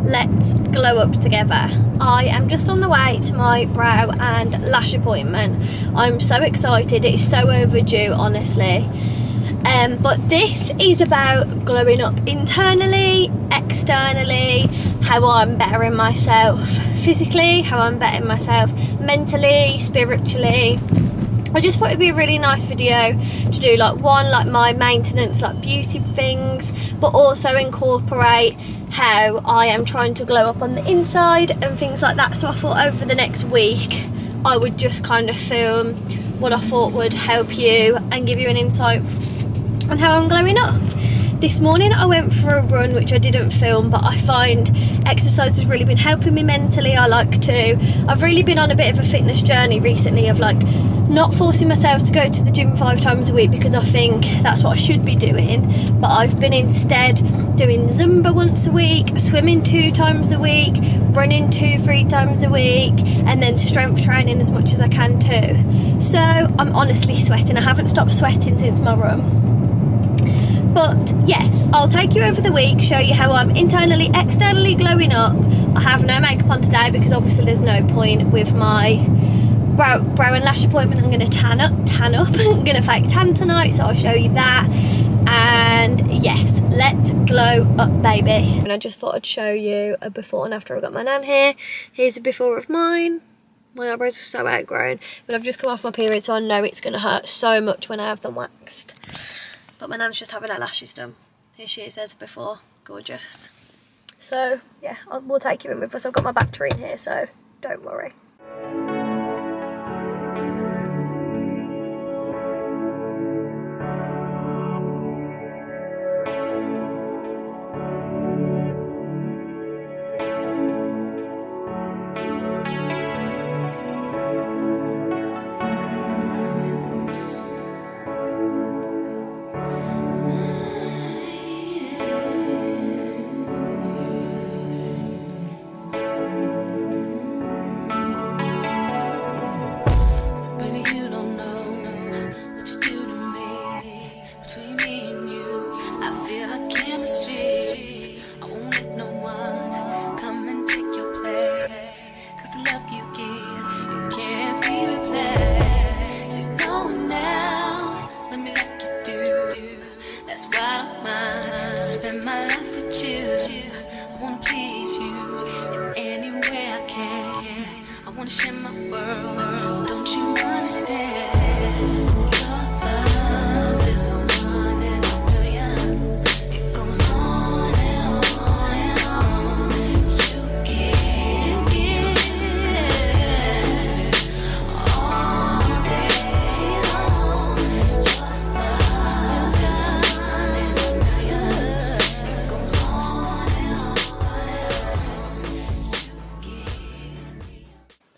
let's glow up together. I am just on the way to my brow and lash appointment. I'm so excited, it is so overdue, honestly. But this is about glowing up internally, externally, how I'm bettering myself physically, how I'm bettering myself mentally, spiritually. I just thought it'd be a really nice video to do, like my maintenance, like beauty things, but also incorporate how I am trying to glow up on the inside and things like that. So I thought over the next week I would just kind of film what I thought would help you and give you an insight on how I'm glowing up. This morning I went for a run, which I didn't film, but I find exercise has really been helping me mentally. I've really been on a bit of a fitness journey recently of like not forcing myself to go to the gym 5 times a week, because I think that's what I should be doing, but I've been instead doing Zumba once a week, swimming 2 times a week, running 2-3 times a week, and then strength training as much as I can too. So I'm honestly sweating. I haven't stopped sweating since my run. But yes, I'll take you over the week, show you how I'm internally, externally glowing up. I have no makeup on today because obviously there's no point with my brow and lash appointment. I'm going to tan up. I'm going to fake tan tonight, so I'll show you that. And yes, let's glow up, baby. And I just thought I'd show you a before and after. I've got my nan here. Here's a before of mine. My eyebrows are so outgrown, but I've just come off my period, so I know it's going to hurt so much when I have them waxed. But my nan's just having her lashes done. Here she is, there's before, gorgeous. So yeah, we'll take you in with us. I've got my battery in here, so don't worry.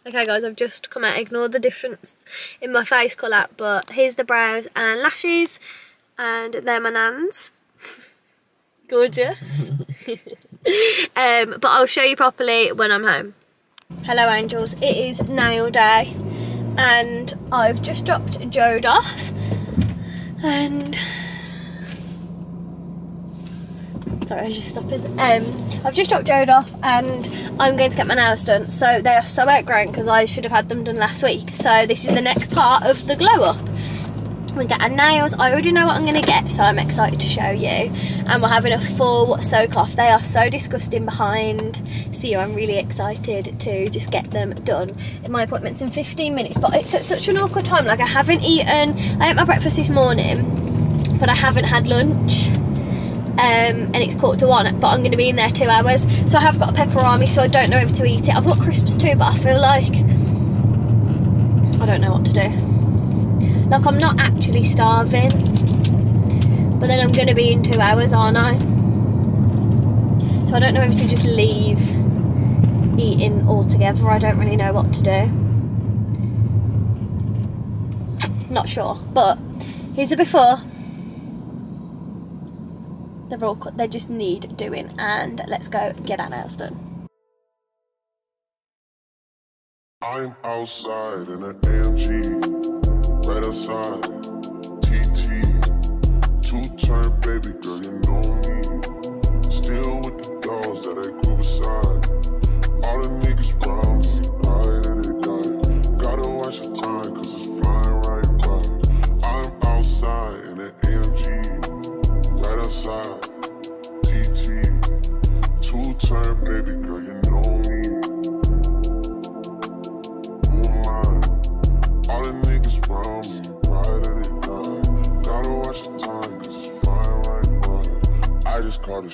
Okay guys, I've just come out. Ignore the difference in my face colour, but here's the brows and lashes, and they're my nan's. Gorgeous. But I'll show you properly when I'm home. Hello angels, it is nail day and I've just dropped Jode off, and sorry, I was just stopping. I've just dropped Jode off and I'm going to get my nails done. So they are so outgrown because I should have had them done last week. So this is the next part of the glow up. We get our nails. I already know what I'm going to get, so I'm excited to show you. And we're having a full soak off. They are so disgusting behind. So I'm really excited to just get them done. My appointment's in 15 minutes, but it's at such an awkward time. Like I haven't eaten. I ate my breakfast this morning, but I haven't had lunch. And it's 1:45, but I'm going to be in there 2 hours, so I have got a pepperami, so I don't know if to eat it. I've got crisps too, but I feel like I don't know what to do. Like I'm not actually starving, but then I'm going to be in 2 hours, aren't I? So I don't know if to just leave eating altogether. I don't really know what to do. Not sure, but here's the before. They're all cut, they just need doing, and let's go get our nails done. I'm outside in an AMG, right outside, TT, 2-turn baby girl, you know me, still with the dolls that I grew beside.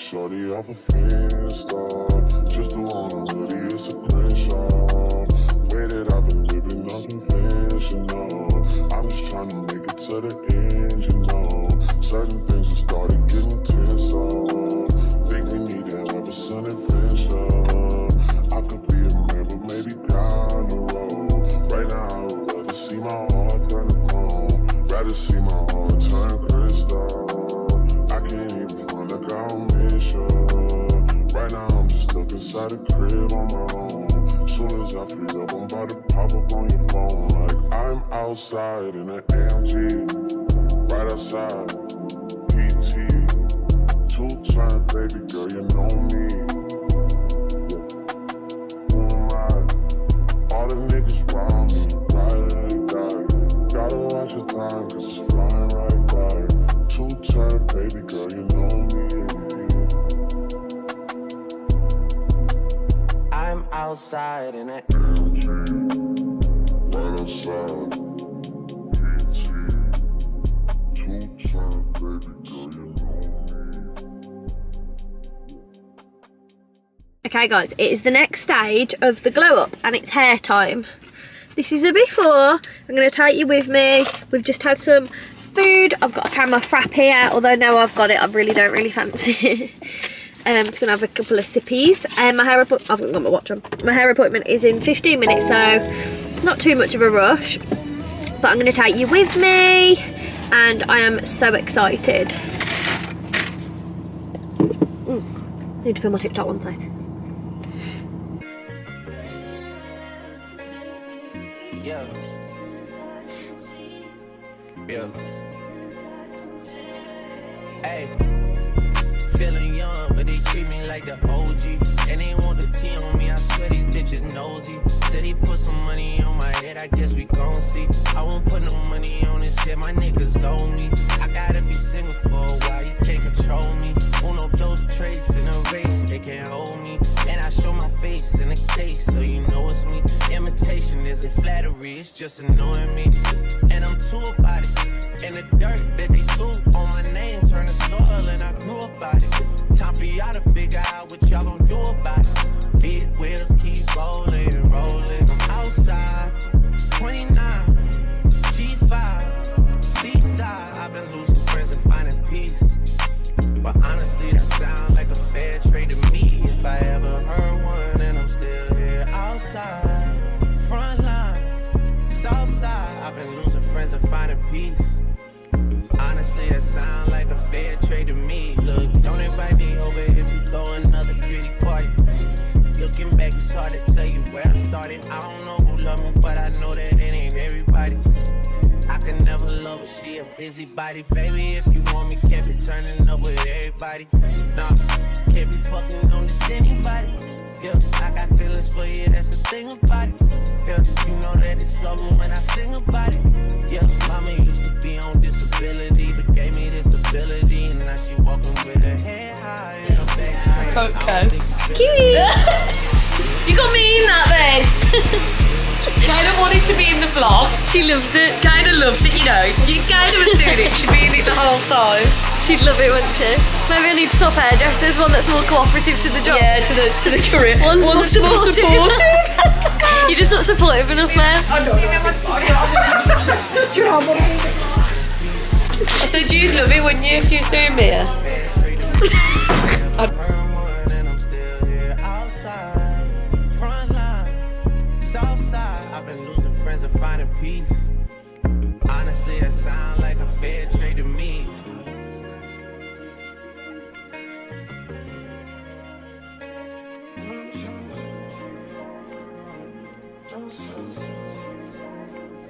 shorty off a Insta. Just do on a hoodie, it's a screenshot. Way that I've been living unconventional. I'm just trying to make it to the end, you know. Certain things have started getting pissed off. Think we need to have a sun adventure. I could be a man, but maybe down the road. Right now, I would rather see my heart turn to chrome. Rather see my heart turn crystal. I can't even find like I don't miss you. Right now, I'm just stuck inside the crib on my own. Soon as I free up, I'm about to pop up on your phone. Like I'm outside in an AMG, right outside, PT. 2-turn, baby girl, you know me. Who am I? All the niggas round me, right? Gotta watch your time, cause it's flying right by. 2-turn, baby girl, you know me. I'm outside in an AMG, right outside, PT. 2-turn, baby girl, you know me. Okay guys, it is the next stage of the glow up and it's hair time. This is a before. I'm going to take you with me. We've just had some food. I've got a camera frap here, although now I've got it, I really don't fancy it. I'm just going to have a couple of sippies. My hair appointment, I haven't got my watch on. My hair appointment is in 15 minutes, so not too much of a rush. But I'm going to take you with me and I am so excited. Need to film my TikTok one sec. yeah. Yeah. Hey. Feeling young, but they treat me like the OG. And they want the T on me, I swear these bitches nosy. Said he put some money on my head, I guess we gon' see. I won't put no money on this shit, my niggas owe me. I gotta be single for a while, you can't control me. Uno, those traits in a race, they can't hold me. And I show my face in a case, so you know it's me. Imitation isn't flattery, it's just annoying me. And I'm too about it. And the dirt that they threw on my name turned to soil, and I grew about it. Time for y'all to figure out what y'all gon' do about it. Big wheels keep rolling, rolling. I'm outside, 29, G5, seaside. I've been losing friends and finding peace. But honestly, that sounds like a fair trade to me. If I ever heard one, and I'm still here outside, front line, south side. I've been losing friends and finding peace. Honestly, that sound like a fair trade to me. Look, don't invite me over if you throw another pretty party. Looking back, it's hard to tell you where I started. I don't know who loved me, but I know that it ain't everybody. I can never love her, she a busybody. Baby, if you want me, can't be turning up with everybody. Nah, can't be fucking on this anybody. Yeah, I got feelings for you, that's the thing about it. Yeah, you know that it's something when I sing about it. Yeah, mama used to be on disability, but gave me this ability. And now she walking with her head high and her back straight. Okay. Cute! You got me in that then. Kaida wanted to be in the vlog. She loves it. Kaida loves it, you know. If Kaida was doing it, she'd be in it the whole time. She'd love it, wouldn't she? Maybe I need to swap hairdressers, one that's more cooperative to the job. Yeah, to the career. One's One more that's more supportive. You're just not supportive enough, man. I said you'd love it, wouldn't you, if you was doing me? And I'm still here outside, front line, south side. I've been losing friends and finding peace. Honestly, that sound like a fair trade to me.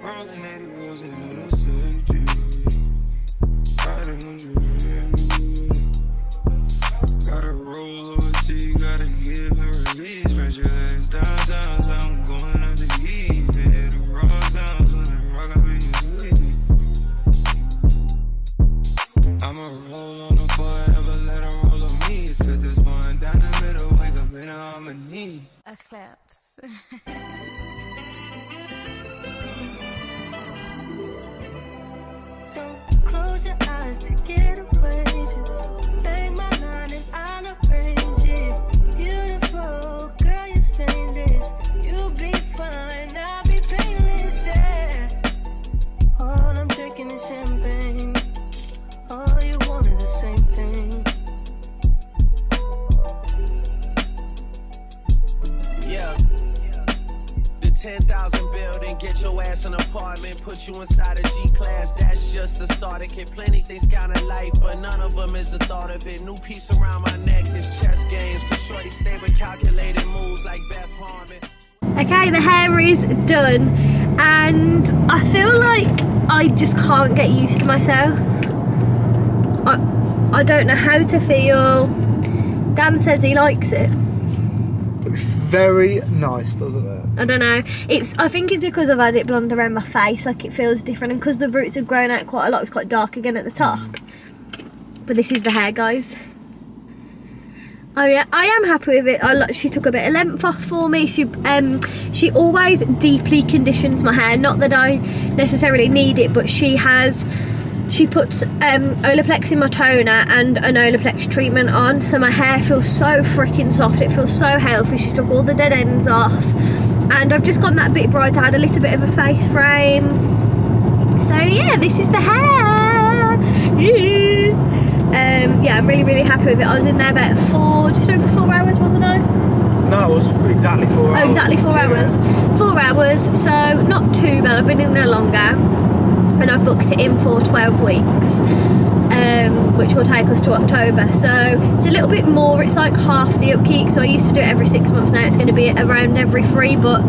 Rolling 80 wheels in a safety. Riding you. Gotta roll over T, gotta give a release. Spread your legs downtown, so I'm going out to eat. Hit the raw sounds when I rock, I be asleep. I'ma roll on the forever, let her roll on me. Split this one down the middle, wake up in a harmony. Eclipse. Don't close your eyes to get away. Just bang my line and I know 10,000 building, get your ass an apartment, put you inside a G-class, that's just a starter kit. Plenty things count in life, but none of them is the thought of it. New piece around my neck, this chess games, cause shorty stay with calculated moves like Beth Harmon. Okay, the hair is done, and I feel like I just can't get used to myself. I don't know how to feel. Dan says he likes it. Looks very nice, doesn't it? I don't know. I think it's because I've had it blonde around my face, like it feels different, and because the roots have grown out quite a lot, it's quite dark again at the top. But this is the hair, guys. Oh yeah, I am happy with it. She took a bit of length off for me. She always deeply conditions my hair. Not that I necessarily need it, but she puts Olaplex in my toner and an Olaplex treatment on, so my hair feels so freaking soft. It feels so healthy. She took all the dead ends off, and I've just gone that bit brighter. I had a little bit of a face frame. So yeah, this is the hair. Yeah, I'm really, really happy with it. I was in there about just over 4 hours, wasn't I? No, it was exactly 4 hours. Oh, exactly 4 hours. 4 hours, so not too bad. I've been in there longer, and I've booked it in for 12 weeks, which will take us to October. So it's a little bit more. It's like half the upkeep. So I used to do it every 6 months. Now it's going to be around every 3, but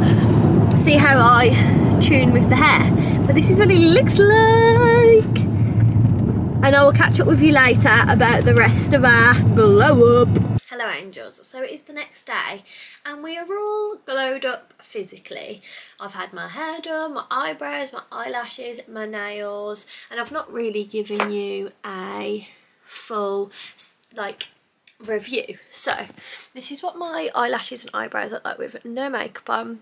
see how I tune with the hair. But this is what it looks like. And I will catch up with you later about the rest of our glow up. Hello angels, so it is the next day and we are all glowed up physically. I've had my hair done, my eyebrows, my eyelashes, my nails, and I've not really given you a full like review. So this is what my eyelashes and eyebrows look like with no makeup on.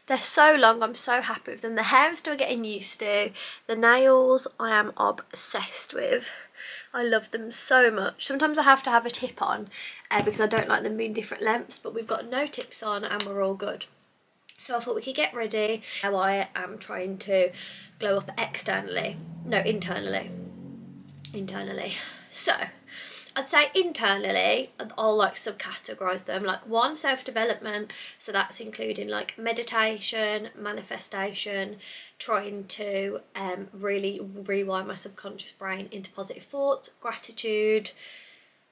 They're so long, I'm so happy with them. The hair I'm still getting used to. The nails I am obsessed with. I love them so much. Sometimes I have to have a tip on because I don't like them being different lengths, but we've got no tips on and we're all good. So I thought we could get ready. How I am trying to glow up externally. No, internally. So I'd say internally, I'll like subcategorise them. Like 1, self-development, so that's including like meditation, manifestation, trying to really rewire my subconscious brain into positive thoughts, gratitude,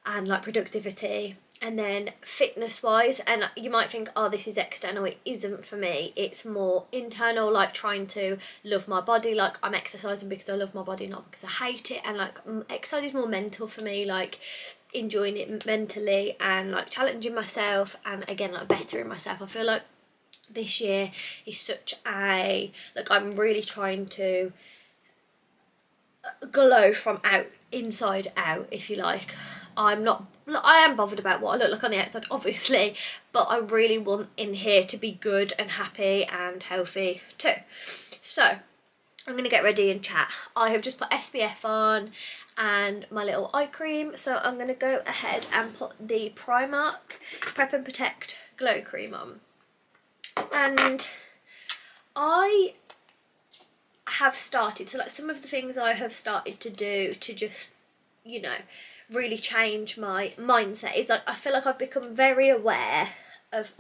and like productivity. And then fitness wise, and you might think, oh, this is external. It isn't for me. It's more internal, like trying to love my body. Like I'm exercising because I love my body, not because I hate it. And like exercise is more mental for me, like enjoying it mentally and like challenging myself and again like bettering myself. I feel like this year is such a, like I'm really trying to glow from inside out, if you like. I am bothered about what I look like on the outside, obviously, but I really want in here to be good and happy and healthy too. So I'm going to get ready and chat. I have just put SPF on and my little eye cream, so I'm going to go ahead and put the Primark Prep and Protect Glow Cream on. And I have started, so like some of the things I have started to do to just, you know, really change my mindset is like I feel like I've become very aware of,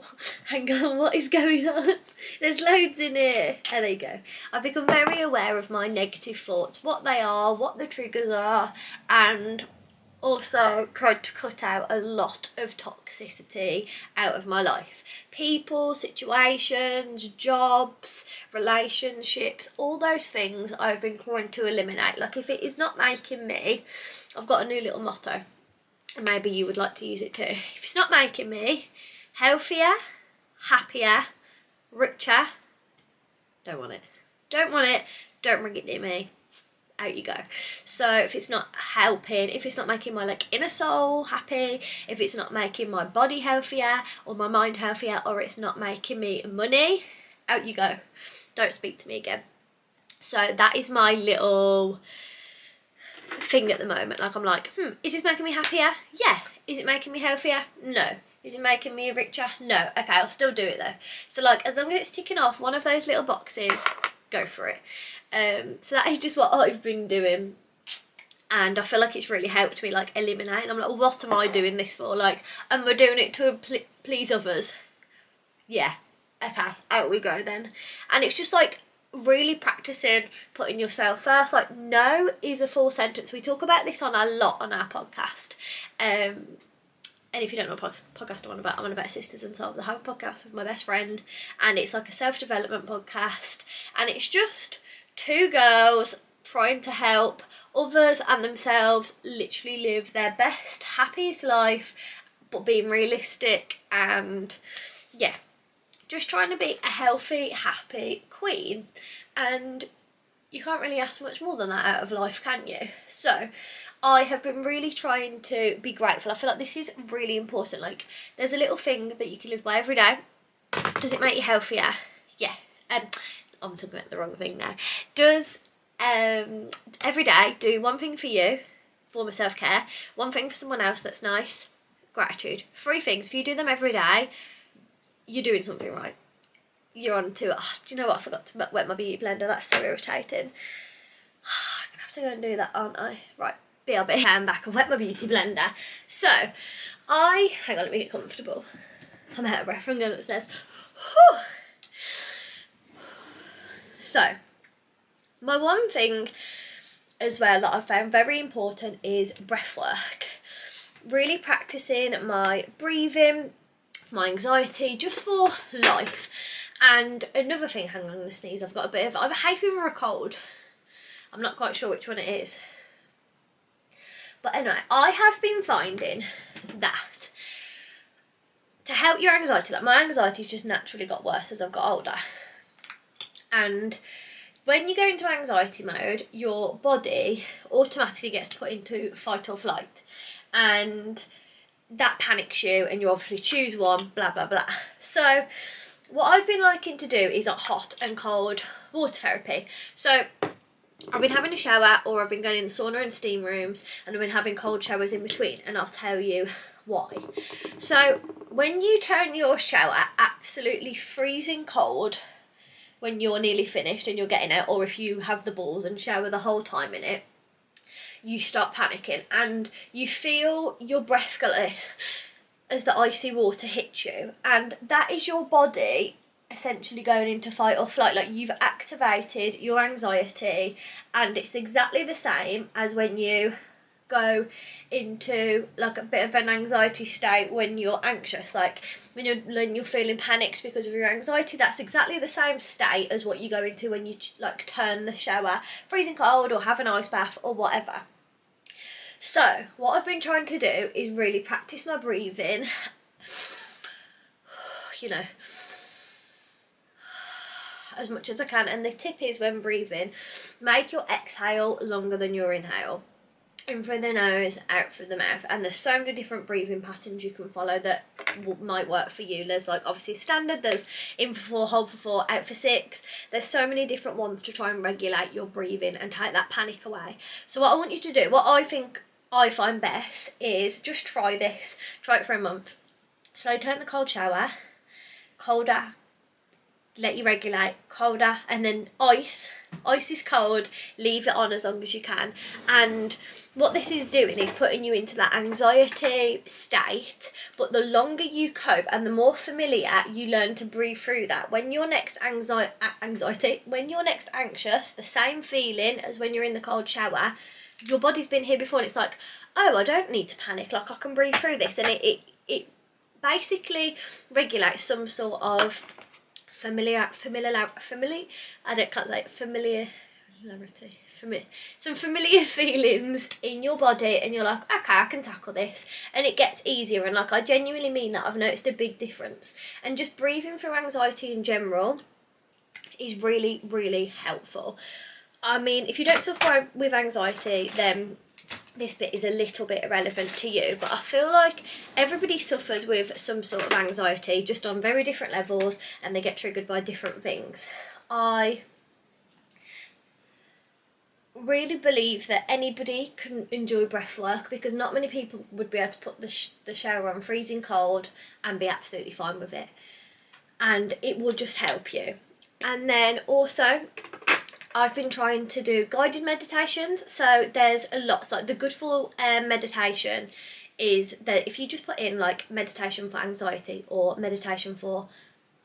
hang on, what is going on? There's loads in here. Oh, there you go. I've become very aware of my negative thoughts, what they are, what the triggers are, and also tried to cut out a lot of toxicity out of my life. People, situations, jobs, relationships, all those things I've been trying to eliminate. Like if it is not making me, I've got a new little motto, and maybe you would like to use it too. If it's not making me healthier, happier, richer, don't want it. Don't want it, don't bring it near me. Out you go. So if it's not helping, if it's not making my like inner soul happy, if it's not making my body healthier or my mind healthier, or it's not making me money, out you go. Don't speak to me again. So that is my little thing at the moment. Like I'm like, is this making me happier? Yeah. Is it making me healthier? No. Is it making me richer? No. Okay, I'll still do it though. So like as long as it's ticking off one of those little boxes, go for it. So that is just what I've been doing, and I feel like it's really helped me like eliminate. And I'm like, well, what am I doing this for? Like, am I doing it to please others? Yeah, okay, out we go then. And it's just like really practicing putting yourself first. Like, no is a full sentence. We talk about this a lot on our podcast. And if you don't know what podcast I'm on about Sisters and Soul. I have a podcast with my best friend, and it's like a self-development podcast, and it's just two girls trying to help others and themselves literally live their best, happiest life, but being realistic, and yeah, just trying to be a healthy, happy queen. And you can't really ask much more than that out of life, can you? So I have been really trying to be grateful. I feel like this is really important. Like, there's a little thing that you can live by every day. Does it make you healthier? Yeah. I'm talking about the wrong thing now. Does every day do one thing for you, form of self-care, one thing for someone else that's nice, gratitude. 3 things. If you do them every day, you're doing something right. You're on to, oh, do you know what, I forgot to wet my beauty blender, that's so irritating. I'm gonna have to go and do that, aren't I? Right, BRB, I'm back, I've wet my beauty blender. So, hang on, let me get comfortable. I'm out of breath from going upstairs. Whew. So, my one thing as well that I've found very important is breath work. Really practicing my breathing, for my anxiety, just for life. And another thing, hang on, I'm going to sneeze, I've got a bit of either hay fever or a cold. I'm not quite sure which one it is. But anyway, I have been finding that to help your anxiety, like my anxiety's just naturally got worse as I've got older. And when you go into anxiety mode, your body automatically gets put into fight or flight. And that panics you, and you obviously choose one, blah, blah, blah. So what I've been liking to do is like hot and cold water therapy. So I've been having a shower, or I've been going in the sauna and steam rooms, and I've been having cold showers in between, and I'll tell you why. So when you turn your shower absolutely freezing cold, when you're nearly finished and you're getting out, or if you have the balls and shower the whole time in it, you start panicking and you feel your breath go like this as the icy water hits you, and that is your body essentially going into fight or flight. Like, you've activated your anxiety, and it's exactly the same as when you go into like a bit of an anxiety state when you're anxious. Like when you're feeling panicked because of your anxiety, that's exactly the same state as what you go into when you like turn the shower freezing cold or have an ice bath or whatever. So what I've been trying to do is really practice my breathing, you know, as much as I can. And the tip is, when breathing, make your exhale longer than your inhale. In through the nose, out through the mouth. And there's so many different breathing patterns you can follow that might work for you. There's like obviously standard, there's in for 4, hold for 4, out for 6. There's so many different ones to try and regulate your breathing and take that panic away. So what I want you to do, what I think I find best, is just try this. Try it for a month. So turn the cold shower, colder, let you regulate, colder, and then ice is cold, leave it on as long as you can. And what this is doing is putting you into that anxiety state, but the longer you cope and the more familiar you learn to breathe through that, when you're next when you're next anxious, the same feeling as when you're in the cold shower, your body's been here before, and it's like, oh, I don't need to panic, like I can breathe through this. And it basically regulates some sort of some familiar feelings in your body, and you're like, okay, I can tackle this, and it gets easier. And like, I genuinely mean that. I've noticed a big difference, and just breathing through anxiety in general is really, really helpful. I mean, if you don't suffer with anxiety, then this bit is a little bit irrelevant to you, but I feel like everybody suffers with some sort of anxiety, just on very different levels, and they get triggered by different things. I really believe that anybody can enjoy breath work, because not many people would be able to put the shower on freezing cold and be absolutely fine with it, and it will just help you. And then also, I've been trying to do guided meditations. So there's a lot, like the Good For meditation is that if you just put in like meditation for anxiety or meditation for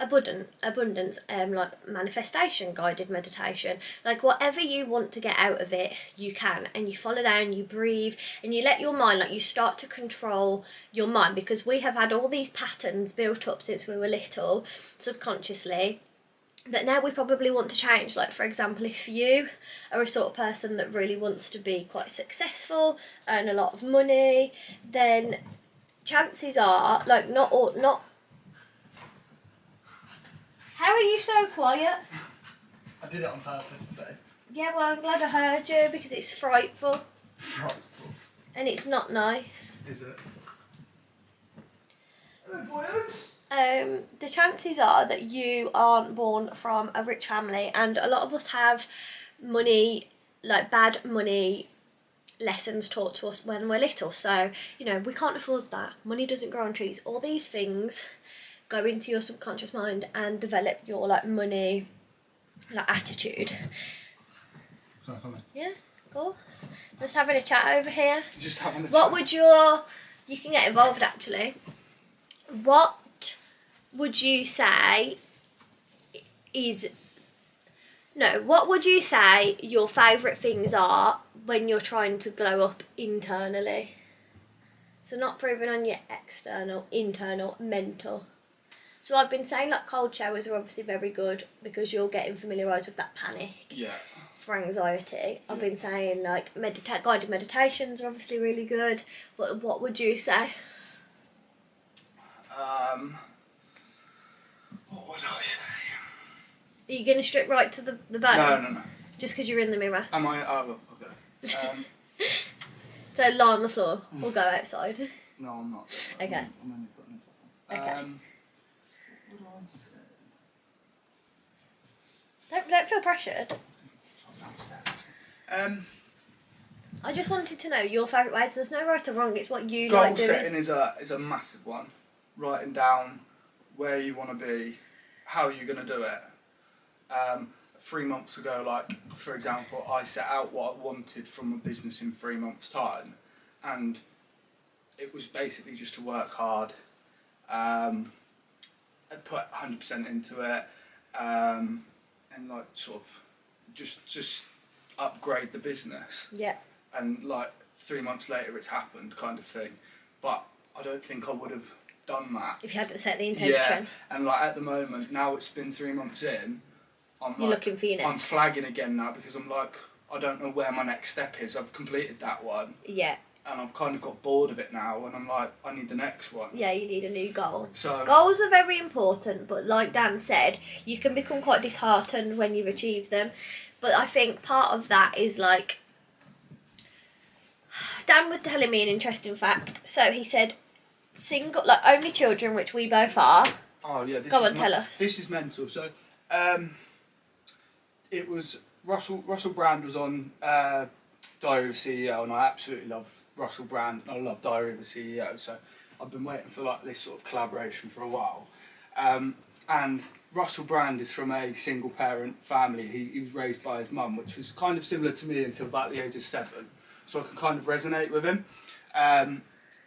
abundance, like manifestation, guided meditation, like whatever you want to get out of it, you can, and you follow down, you breathe, and you let your mind, like you start to control your mind, because we have had all these patterns built up since we were little, subconsciously, that now we probably want to change. Like, for example, if you are a sort of person that really wants to be quite successful, earn a lot of money, then chances are, like, not how are you so quiet? I did it on purpose today. Yeah, well, I'm glad I heard you, because it's frightful. Frightful. And it's not nice. Is it? Hello, boys. The chances are that you aren't born from a rich family, and a lot of us have money, like bad money lessons taught to us when we're little. So, you know, we can't afford that. Money doesn't grow on trees. All these things go into your subconscious mind and develop your like money like attitude. Sorry, come on. Yeah, of course. Just having a chat over here. Just having a chat. What would you can get involved actually. What would you say what would you say your favourite things are when you're trying to glow up internally? So not proving on your external, internal, mental. So I've been saying like cold showers are obviously very good because you're getting familiarised with that panic. Yeah. For anxiety. I've been saying like guided meditations are obviously really good. But what would you say? What would I say? Are you going to strip right to the bone? No. Just because you're in the mirror? Am I? Oh, okay. So lie on the floor or go outside? No, I'm not. Okay. I'm only putting it up. Okay. What would I say? Don't feel pressured. Downstairs. I just wanted to know your favourite ways. There's no right or wrong. It's what you Goal like doing. setting is a massive one. Writing down where you want to be, how you're going to do it. 3 months ago, like for example, I set out what I wanted from a business in 3 months' time, and it was basically just to work hard, put 100% into it, and like sort of just upgrade the business. Yeah. And like 3 months later, it's happened, kind of thing. But I don't think I would have done that If you hadn't set the intention. Yeah, and like at the moment, now it's been 3 months in, You're looking for your next. I'm flagging again now because I'm like, I don't know where my next step is. I've completed that one. Yeah. And I've kind of got bored of it now, and I'm like, I need the next one. Yeah, you need a new goal. So goals are very important, but like Dan said, you can become quite disheartened when you've achieved them. But I think part of that is like, Dan was telling me an interesting fact. So he said, single, like only children, which we both are. Oh yeah, this Go is on, tell us. This is mental. So, it was Russell Brand was on Diary of a CEO, and I absolutely love Russell Brand. And I love Diary of a CEO, so I've been waiting for like this sort of collaboration for a while. And Russell Brand is from a single parent family. He was raised by his mum, which was kind of similar to me until about the age of 7. So I can kind of resonate with him.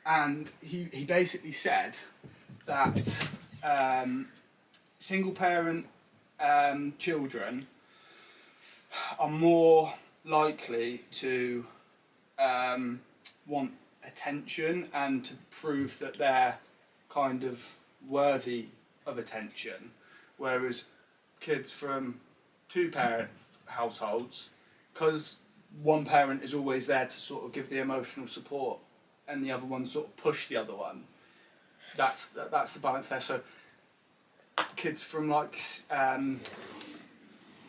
And he basically said that single parent children are more likely to want attention and to prove that they're kind of worthy of attention, whereas kids from 2-parent households, because one parent is always there to sort of give the emotional support and the other one sort of push the other one, that's the balance there. So kids from like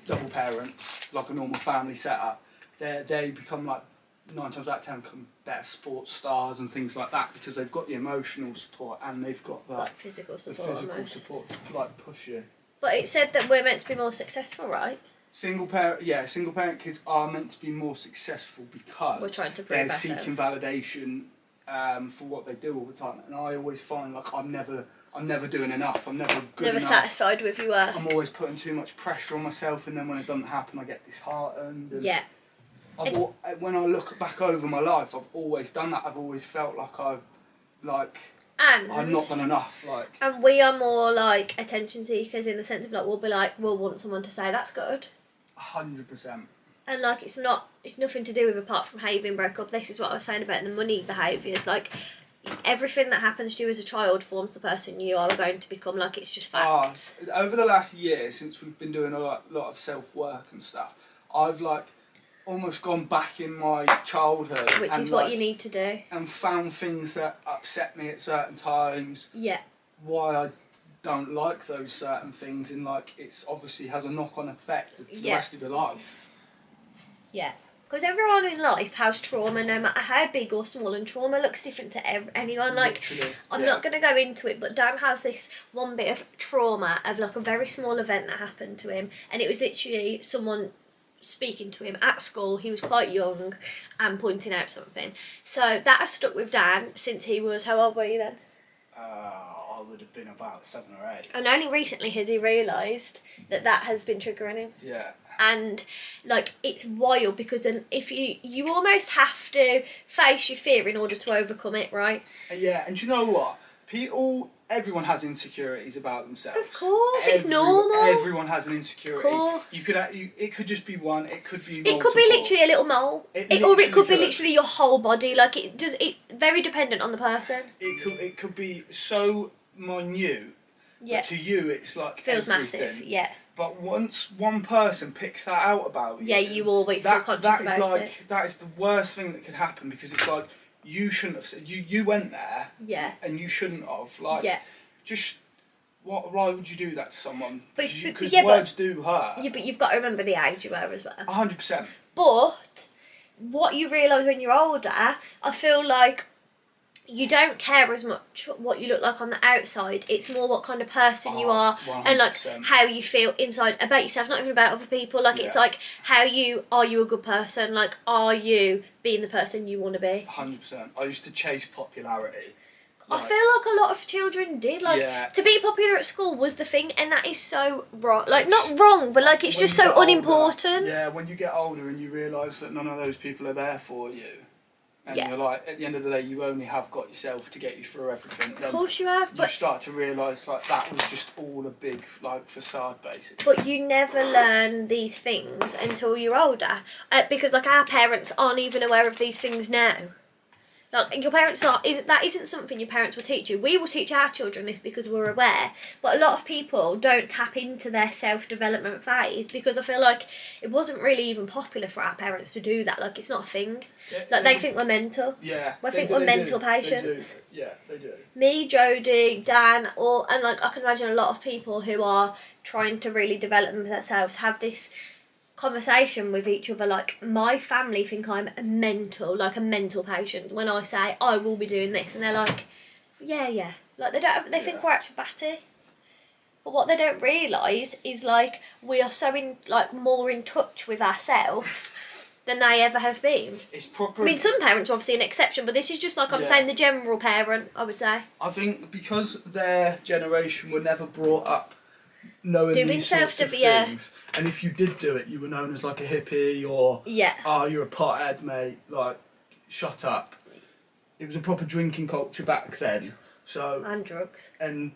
double parents, like a normal family setup, they become like 9 times out of 10 become better sports stars and things like that because they've got the emotional support and they've got the Like physical support. support to like push you. But it said that we're meant to be more successful, right? Single parent kids are meant to be more successful because We're trying to prove they're ourselves. seeking validation for what they do all the time. And I always find like I'm never doing enough. I'm never good Never enough. satisfied with your work. I'm always putting too much pressure on myself, and then when it doesn't happen, I get disheartened. And Yeah. when I look back over my life, I've always done that. I've always felt like I've And I've not done enough. Like, and we are more like attention seekers in the sense of like we'll want someone to say that's good. 100%. And like it's nothing to do with apart from how you've been broke up. This is what I was saying about the money behaviours. Like everything that happens to you as a child forms the person you are going to become. Like it's just facts. Over the last year, since we've been doing a lot of self-work and stuff, I've like almost gone back in my childhood. Which and, is what like, you need to do. And found things that upset me at certain times. Yeah. Why I don't like those certain things, and like it's obviously has a knock-on effect for the rest of your life. Yeah. Because everyone in life has trauma, no matter how big or small, and trauma looks different to anyone. Like, Literally, I'm not going to go into it, but Dan has this one bit of trauma of like a very small event that happened to him, and it was literally someone speaking to him at school. He was quite young and pointing out something. So that has stuck with Dan since he was, how old were you then? I would have been about 7 or 8. And only recently has he realised that has been triggering him. Yeah. And like it's wild because then if you almost have to face your fear in order to overcome it, right? Yeah, and do you know what? Everyone has insecurities about themselves. Of course, it's normal. Everyone has an insecurity. Of course. It could just be one. It could be. It could be literally a little mole, or it could be literally your whole body. Like it very dependent on the person. It could be so minute. Yeah. But to you, it's like feels everything. massive. Yeah. But once one person picks that out about you, yeah, you always feel conscious about it. That is the worst thing that could happen, because it's like you shouldn't have said you went there. Yeah. And you shouldn't have. Like. Yeah. Just why would you do that to someone? Because yeah, words do hurt. Yeah, but you've got to remember the age you were as well. 100%. But what you realise when you're older, I feel like you don't care as much what you look like on the outside. It's more what kind of person you are 100%. and like how you feel inside about yourself, not even about other people. Like it's like are you a good person? Like are you being the person you want to be? 100%. I used to chase popularity. I feel like a lot of children did. Like to be popular at school was the thing, and that is so wrong. Like not wrong, but like it's just so unimportant. Yeah, when you get older and you realise that none of those people are there for you, and you're like, at the end of the day, you only have got yourself to get you through everything. Then of course you have, but you start to realise like that was just all a big like facade, basically. But you never learn these things until you're older, because like our parents aren't even aware of these things now. Like your parents that isn't something your parents will teach you. We will teach our children this because we're aware. But a lot of people don't tap into their self-development phase because I feel like it wasn't really even popular for our parents to do that. Like it's not a thing. Like they think we're mental. Yeah. I think we're mental patients. They do. Yeah, they do. Me, Jodie, Dan, and like I can imagine a lot of people who are trying to really develop themselves have this conversation with each other. Like my family think I'm mental, like a mental patient when I say I will be doing this, and they're like yeah like they think we're actually batty, but what they don't realise is like we are so more in touch with ourselves than they ever have been. It's proper. I mean some parents are obviously an exception, but this is just like I'm saying the general parent, I would say. I think because their generation were never brought up knowing doing these sorts of things, and if you did do it, you were known as like a hippie or oh, you're a pothead, mate. Like, shut up. It was a proper drinking culture back then. So and drugs. And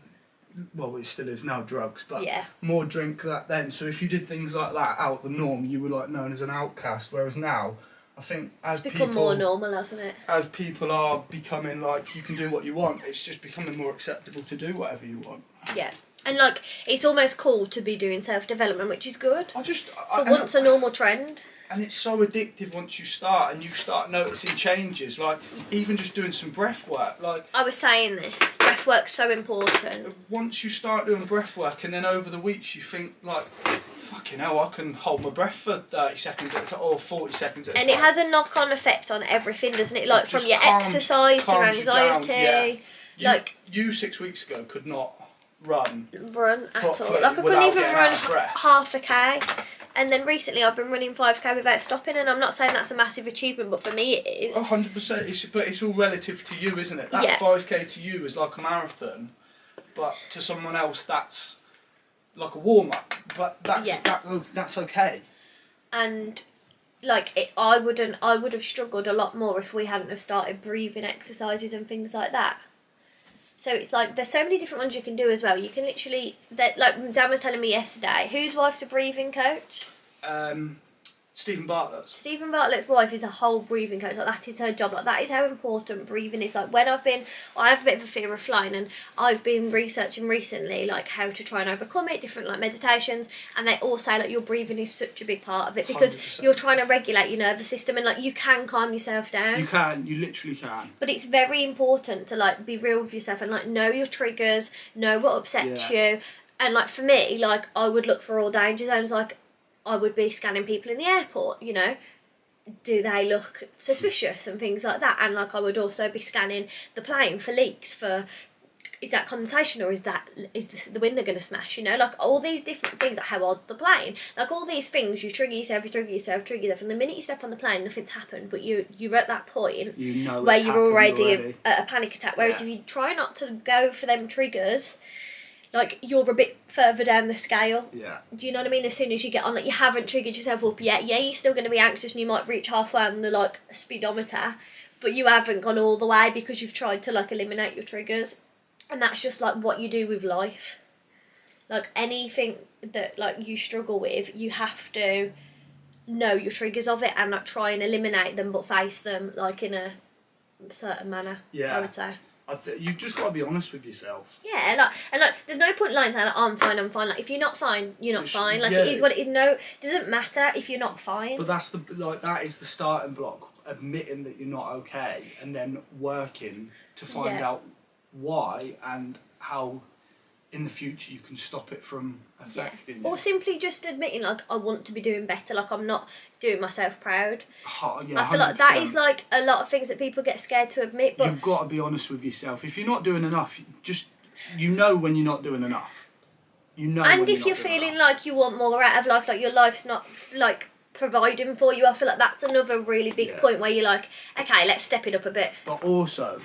well, it still is now, drugs, but more drink that then. So if you did things like that out the norm, you were like known as an outcast. Whereas now, I think as it's become more normal, hasn't it? As people are becoming like you can do what you want, it's just becoming more acceptable to do whatever you want. Yeah. And like it's almost cool to be doing self-development, which is good. For once a normal trend. And it's so addictive once you start, and you start noticing changes. Like even just doing some breath work. Like I was saying this, breath work's so important. Once you start doing breath work, and then over the weeks you think like, fucking hell, I can hold my breath for 30 seconds at a time, or 40 seconds at a time. And it has a knock-on effect on everything, doesn't it? Like from your exercise to your anxiety. Like you 6 weeks ago could not run at all. Like I couldn't even run half a K. And then recently I've been running 5K without stopping, and I'm not saying that's a massive achievement, but for me it is. 100%. But it's all relative to you, isn't it? That 5K to you is like a marathon, but to someone else that's like a warm-up. But that's okay. And like I would have struggled a lot more if we hadn't have started breathing exercises and things like that. So it's like there's so many different ones you can do as well. You can literally, like Dan was telling me yesterday, whose wife's a breathing coach? Stephen Bartlett's. Stephen Bartlett's wife is a whole breathing coach. Like that is her job. Like that is how important breathing is. Like when I have a bit of a fear of flying, and I've been researching recently like how to try and overcome it, different like meditations, and they all say like your breathing is such a big part of it because 100%. you're trying to regulate your nervous system, and like you can calm yourself down. You literally can. But it's very important to like be real with yourself and like know your triggers, know what upsets you, and like for me, like I would look for all danger zones. Like I would be scanning people in the airport, you know, do they look suspicious and things like that, and like I would also be scanning the plane for leaks, for is that condensation or is the window going to smash, you know, like all these different things, like how old's the plane, like all these things, you trigger yourself, and the minute you step on the plane nothing's happened, but you're at that point where you're already at a panic attack, whereas if you try not to go for them triggers, like you're a bit further down the scale. Yeah. Do you know what I mean? As soon as you get on, like you haven't triggered yourself up yet. Yeah, you're still going to be anxious and you might reach halfway on the like speedometer, but you haven't gone all the way because you've tried to like eliminate your triggers. And that's just like what you do with life. Like anything that like you struggle with, you have to know your triggers of it and like try and eliminate them, but face them like in a certain manner. Yeah. I would say. You've just got to be honest with yourself. Yeah, like there's no point lying saying like, oh, I'm fine. Like if you're not fine, you're not fine. Like yeah. it is what it is. No, it doesn't matter if you're not fine. But that is the starting block. Admitting that you're not okay, and then working to find out why and how in the future you can stop it from affecting you. Or simply just admitting like I want to be doing better, like I'm not doing myself proud. I feel like that is like a lot of things that people get scared to admit, but you've got to be honest with yourself. If you're not doing enough, you know when you're not doing enough. You know. And if you're feeling like you want more out of life, like your life's not like providing for you, I feel like that's another really big point where you're like, okay, let's step it up a bit. But also,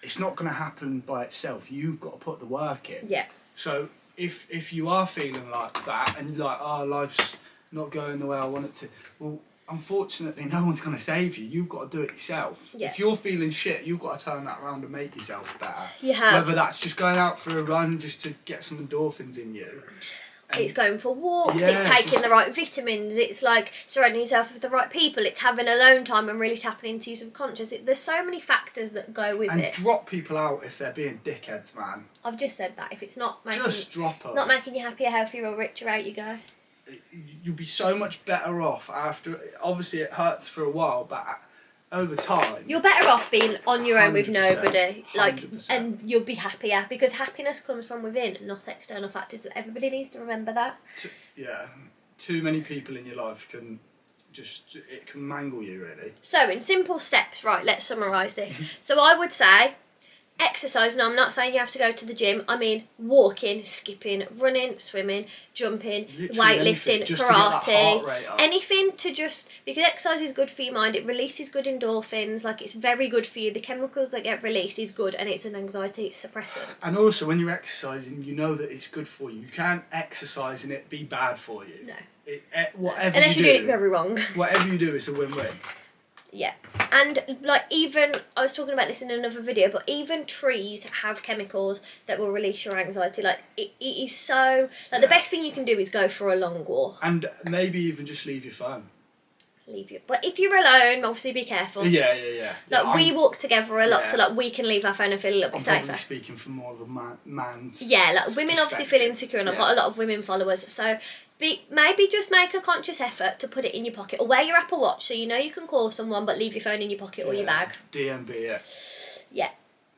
it's not going to happen by itself. You've got to put the work in. Yeah. So if you are feeling like that and like, oh, life's not going the way I want it to, well, unfortunately, no one's going to save you. You've got to do it yourself. Yeah. If you're feeling shit, you've got to turn that around and make yourself better. You have. Whether that's just going out for a run just to get some endorphins in you. It's going for walks, it's taking the right vitamins, it's like surrounding yourself with the right people, it's having alone time and really tapping into your subconscious. There's so many factors that go with it. And drop people out if they're being dickheads, man. I've just said that. If it's not making, just drop them. Not making you happier, healthier or richer, out you go. You'll be so much better off after. Obviously it hurts for a while, but over time you're better off being on your own with nobody, like 100%. And you'll be happier because happiness comes from within, not external factors. Everybody needs to remember that. Too many people in your life can mangle you, really. So in simple steps, right, let's summarise this. So I would say exercise. Now I'm not saying you have to go to the gym, I mean walking, skipping, running, swimming, jumping, weightlifting, karate, anything to just, because exercise is good for your mind, it releases good endorphins, like it's very good for you, the chemicals that get released is good and it's an anxiety suppressant. And also when you're exercising, you know that it's good for you. You can't exercise and it be bad for you. No. Whatever unless you you're doing it very wrong. Whatever you do is a win-win. Yeah, and like even, I was talking about this in another video, but even trees have chemicals that will release your anxiety. Like it is so, like the best thing you can do is go for a long walk. And maybe even just leave your phone. But if you're alone, obviously be careful. Yeah. Like we walk together a lot, so like we can leave our phone and feel a little bit safer. I'm probably speaking from more of a man's like women obviously feel insecure, and I've got a lot of women followers, so maybe just make a conscious effort to put it in your pocket or wear your Apple Watch so you know you can call someone, but leave your phone in your pocket or your bag. DMB, yeah.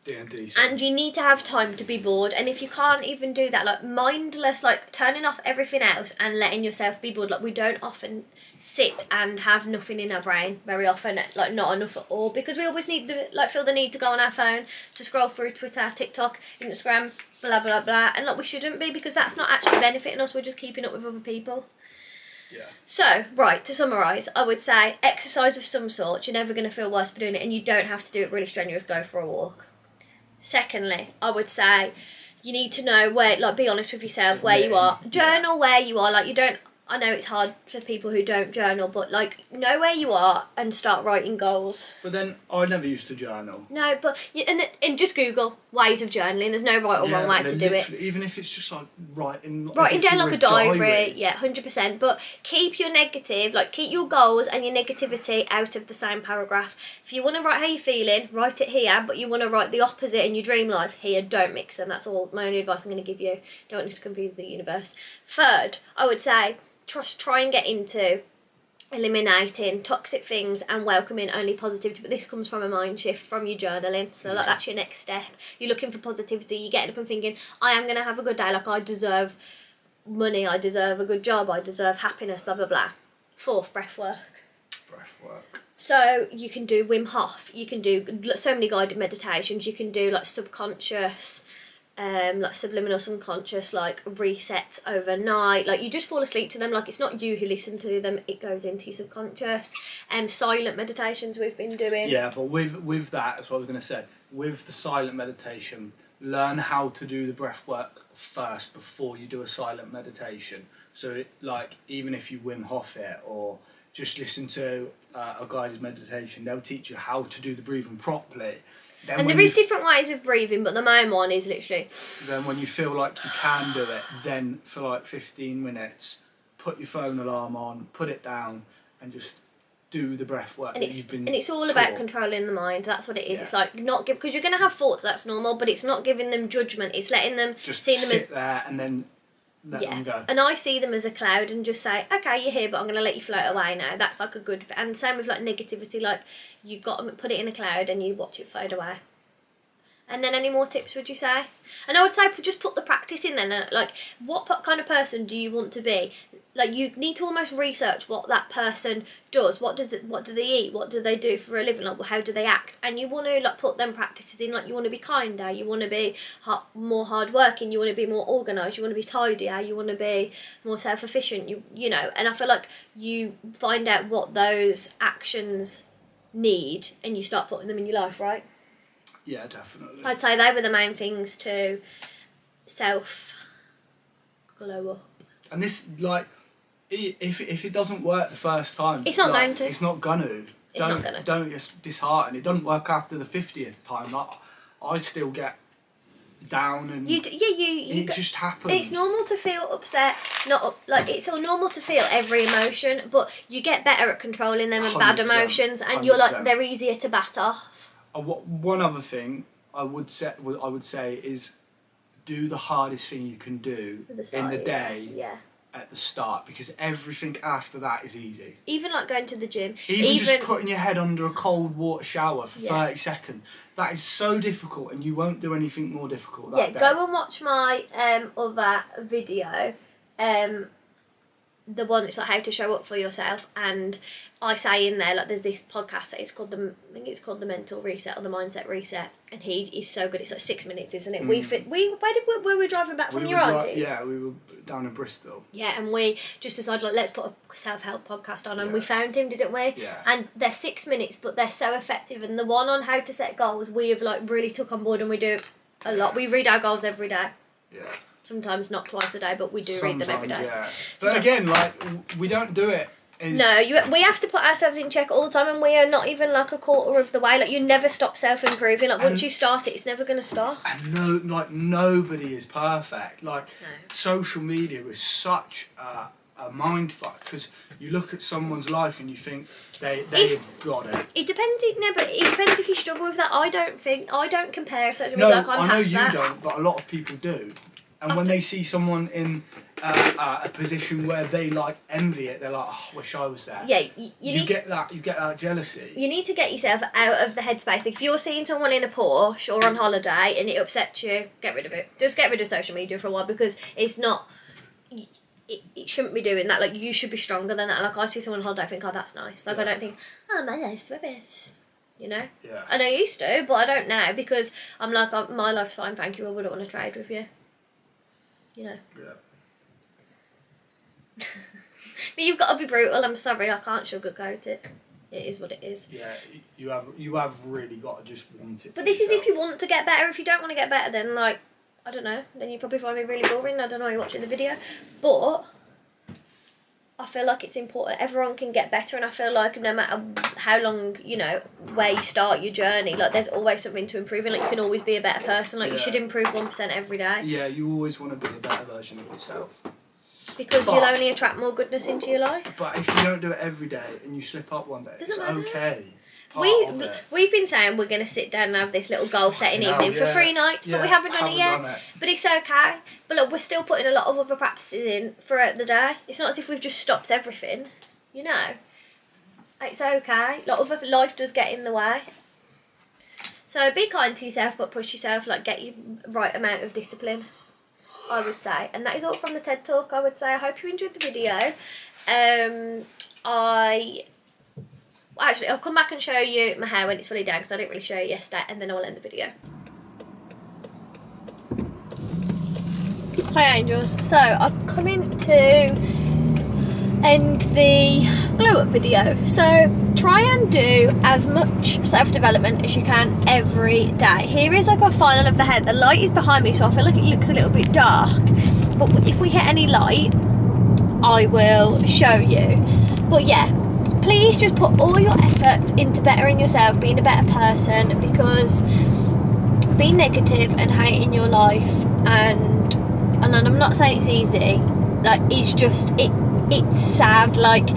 DMD. And you need to have time to be bored, and if you can't even do that, like mindless, like turning off everything else and letting yourself be bored, like we don't often sit and have nothing in our brain very often, like not enough at all, because we always need feel the need to go on our phone to scroll through Twitter, TikTok, Instagram, blah blah blah, and like we shouldn't be, because that's not actually benefiting us, we're just keeping up with other people. Yeah. So, right, to summarise, I would say exercise of some sort, you're never going to feel worse for doing it, and you don't have to do it really strenuous, go for a walk. Secondly, I would say you need to know where, like be honest with yourself, where you are. Journal where you are, like you don't, I know it's hard for people who don't journal, but like know where you are and start writing goals. But then I never used to journal. No, but and just Google. ways of journaling. There's no right or wrong way to do it. Even if it's just like writing down like a diary. Yeah, 100%. But keep your negative, like keep your goals and your negativity out of the same paragraph. If you want to write how you're feeling, write it here. But you want to write the opposite in your dream life here. Don't mix them. That's all my only advice I'm going to give you. Don't want you to confuse the universe. Third, I would say try and get into eliminating toxic things and welcoming only positivity. But this comes from a mind shift from your journaling, so like that's your next step. You're looking for positivity, you're getting up and thinking, I am going to have a good day, like I deserve money, I deserve a good job, I deserve happiness, blah blah blah. Fourth, breath work. So you can do Wim Hof, you can do so many guided meditations, you can do like subconscious, like subliminal subconscious, like resets overnight, like you just fall asleep to them, like it's not you who listen to them, it goes into your subconscious. Silent meditations we've been doing. Yeah, but with that, that's what I was going to say, with the silent meditation, learn how to do the breath work first before you do a silent meditation. So like even if you Wim Hof it or just listen to a guided meditation, they'll teach you how to do the breathing properly. Then and there is different ways of breathing, but the main one is literally... Then when you feel like you can do it, then for like 15 minutes, put your phone alarm on, put it down, and just do the breath work that you've been it's all about controlling the mind. That's what it is. Yeah. It's like not give... Because you're going to have thoughts, that's normal, but it's not giving them judgment. It's letting them just see them sit there and then let them go. And I see them as a cloud and just say, okay, you're here, but I'm going to let you float away now. That's like a good... And same with like negativity, like you got to put it in a cloud and you watch it float away. And then any more tips would you say? And I would say just put the practice in then. Like, what kind of person do you want to be? Like, you need to almost research what that person does. What do they eat? What do they do for a living? Like, how do they act? And you want to like put them practices in. Like, you want to be kinder. You want to be more hardworking. You want to be more organised. You want to be tidier. You want to be more self-efficient. You know. And I feel like you find out what those actions need, and you start putting them in your life, right? Yeah, definitely. I'd say they were the main things to self-glow up. And this, like, if it doesn't work the first time... It's not like, going to. It's not going to. Don't get disheartened. It doesn't work after the 50th time. Like, I still get down and... it just happens. It's normal to feel upset. It's all normal to feel every emotion, but you get better at controlling them and bad emotions, and 100%. You're like, they're easier to bat off. One other thing I would say is do the hardest thing you can do in the day at the start, because everything after that is easy. Even like going to the gym. Even just putting your head under a cold water shower for 30 seconds. That is so difficult, and you won't do anything more difficult that day. Go and watch my other video. The one that's like how to show up for yourself, and I say in there, like, there's this podcast that is called I think it's called the Mental Reset or the Mindset Reset, and he is so good. It's like 6 minutes, isn't it? Were we driving back from your aunties? Yeah, we were down in Bristol. Yeah, and we just decided, like, let's put a self-help podcast on, and we found him, didn't we? Yeah. And they're 6 minutes, but they're so effective. And the one on how to set goals, we have like really took on board, and we do a lot. We read our goals every day. Yeah. Sometimes not twice a day, but we do read them every day. Yeah. But again, like, we don't do it. No, we have to put ourselves in check all the time, and we are not even like a quarter of the way. Like, you never stop self-improving. Like, once you start it, it's never going to stop. And nobody is perfect. Like, social media is such a mindfuck, because you look at someone's life and you think they've got it. It depends. But it depends if you struggle with that. I don't compare social media. Like, I'm past that. I know you don't, but a lot of people do. And when they see someone in a position where they like envy it, they're like, "Oh, I wish I was there." Yeah, you get that jealousy. You need to get yourself out of the headspace. Like, if you're seeing someone in a Porsche or on holiday and it upsets you, get rid of it. Just get rid of social media for a while, because it's not. It shouldn't be doing that. Like, you should be stronger than that. Like, I see someone on holiday, I think, "Oh, that's nice." Like, I don't think, "Oh, my life's rubbish." You know? Yeah. And I used to, but I don't now, because I'm like, my life's fine, thank you. I wouldn't want to trade with you. You know. Yeah. But you've got to be brutal. I'm sorry, I can't sugarcoat it. It is what it is. Yeah, you have really got to just want it. But this is if you want to get better. If you don't want to get better, then, like, I don't know. Then you probably find me really boring. I don't know why you're watching the video. But I feel like it's important. Everyone can get better, and I feel like no matter how long, you know, where you start your journey, like there's always something to improve in. Like you can always be a better person. Like you should improve 1% every day. Yeah, you always want to be a better version of yourself. Because you'll only attract more goodness into your life. But if you don't do it every day and you slip up one day, it's okay. It's part of it. We've been saying we're going to sit down and have this little goal setting evening for 3 nights, but we haven't done it yet. But it's okay. But look, we're still putting a lot of other practices in throughout the day. It's not as if we've just stopped everything, you know. It's okay. A lot of life does get in the way. So be kind to yourself, but push yourself. Like get your right amount of discipline, I would say. And that is all from the TED Talk, I would say. I hope you enjoyed the video. Actually, I'll come back and show you my hair when it's fully down because I didn't really show you yesterday, and then I'll end the video. Hi angels, so I've come in to end the glow up video. So try and do as much self-development as you can every day. Here is like a final of the hair. The light is behind me, so I feel like it looks a little bit dark, but if we hit any light I will show you. But yeah, please just put all your efforts into bettering yourself, being a better person, because being negative and hating your life, and I'm not saying it's easy, like it's just, it's sad. Like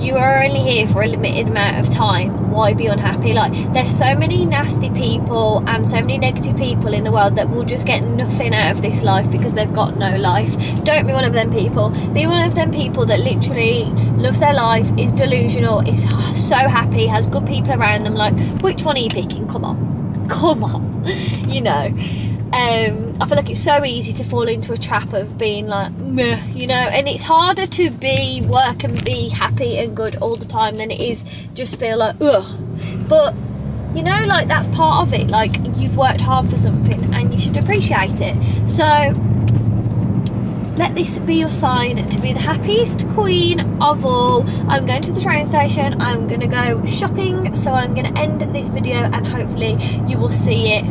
you are only here for a limited amount of time. Why be unhappy? Like there's so many nasty people and so many negative people in the world that will just get nothing out of this life because they've got no life. Don't be one of them people. Be one of them people that literally loves their life, is delusional, is so happy, has good people around them. Like which one are you picking? Come on, you know. I feel like it's so easy to fall into a trap of being like meh, you know, and it's harder to work and be happy and good all the time than it is just feel like ugh. But you know, like that's part of it. Like you've worked hard for something and you should appreciate it. So let this be your sign to be the happiest queen of all. I'm going to the train station, I'm going to go shopping, so I'm going to end this video and hopefully you will see it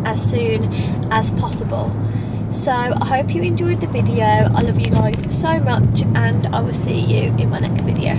as soon as possible. So I hope you enjoyed the video. I love you guys so much and I will see you in my next video.